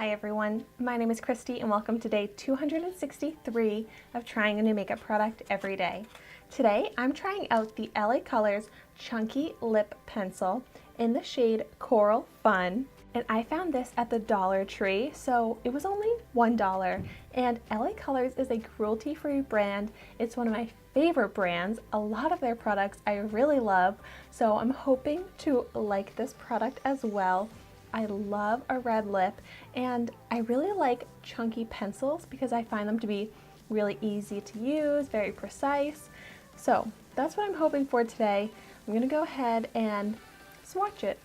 Hi everyone, my name is Christy and welcome to day 263 of trying a new makeup product every day. Today I'm trying out the LA Colors Chunky Lip Pencil in the shade Coral Fun. And I found this at the Dollar Tree, so it was only $1. And LA Colors is a cruelty-free brand. It's one of my favorite brands. A lot of their products I really love, so I'm hoping to like this product as well. I love a red lip, and I really like chunky pencils because I find them to be really easy to use, very precise. So that's what I'm hoping for today. I'm gonna go ahead and swatch it.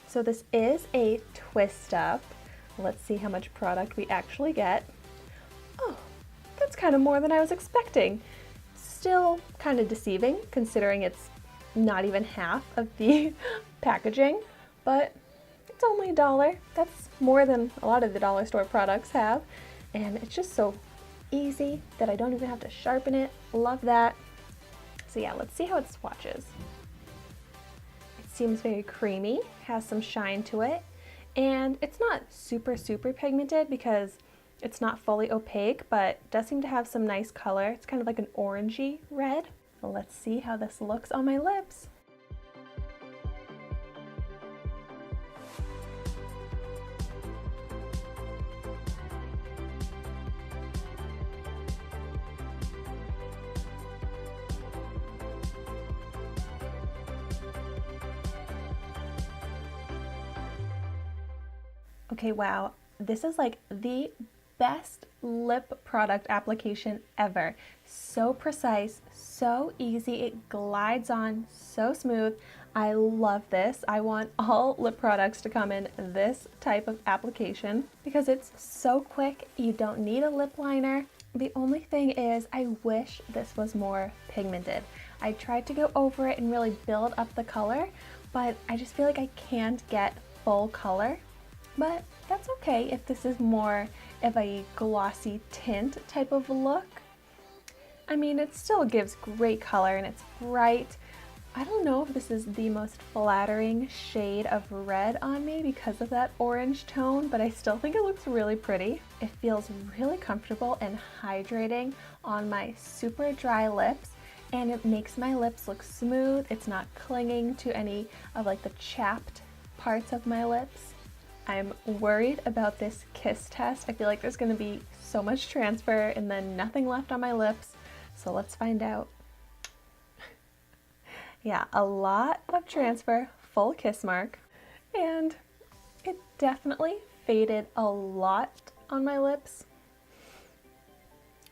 So this is a twist up. Let's see how much product we actually get. Oh, that's kind of more than I was expecting. Still kind of deceiving considering it's not even half of the packaging, but it's only $1. That's more than a lot of the dollar store products have. And it's just so easy that I don't even have to sharpen it. Love that. So yeah, let's see how it swatches. It seems very creamy, has some shine to it, and it's not super pigmented because it's not fully opaque, but does seem to have some nice color. It's kind of like an orangey red. Let's see how this looks on my lips. Okay, wow, this is like the best lip product application ever. So precise, so easy, it glides on so smooth. I love this. I want all lip products to come in this type of application because it's so quick. You don't need a lip liner. The only thing is I wish this was more pigmented. I tried to go over it and really build up the color, but I just feel like I can't get full color. But that's okay if this is more of a glossy tint type of look. I mean, it still gives great color and it's bright. I don't know if this is the most flattering shade of red on me because of that orange tone, but I still think it looks really pretty. It feels really comfortable and hydrating on my super dry lips, and it makes my lips look smooth. It's not clinging to any of like the chapped parts of my lips. I'm worried about this kiss test. I feel like there's going to be so much transfer and then nothing left on my lips. So let's find out. Yeah, a lot of transfer, full kiss mark. And it definitely faded a lot on my lips.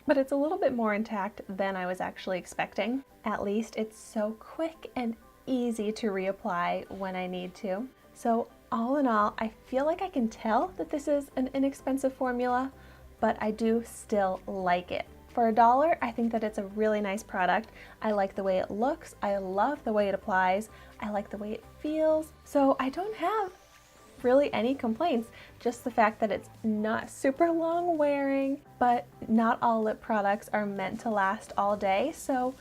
But it's a little bit more intact than I was actually expecting. At least it's so quick and easy to reapply when I need to. So all in all, I feel like I can tell that this is an inexpensive formula, but I do still like it. For $1, I think that it's a really nice product. I like the way it looks, I love the way it applies, I like the way it feels. So I don't have really any complaints, just the fact that it's not super long wearing, but not all lip products are meant to last all day. So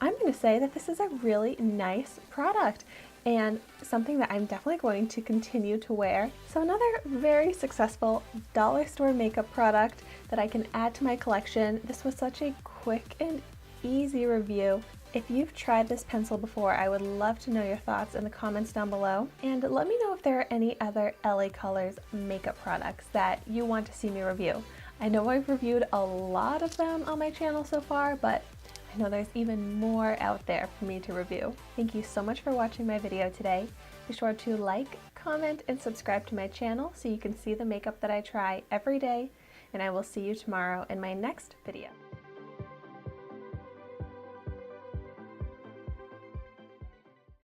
I'm going to say that this is a really nice product and something that I'm definitely going to continue to wear. So another very successful dollar store makeup product that I can add to my collection. This was such a quick and easy review. If you've tried this pencil before, I would love to know your thoughts in the comments down below. And let me know if there are any other LA Colors makeup products that you want to see me review. I know I've reviewed a lot of them on my channel so far, but I know there's even more out there for me to review. Thank you so much for watching my video today. Be sure to like, comment, and subscribe to my channel so you can see the makeup that I try every day, and I will see you tomorrow in my next video.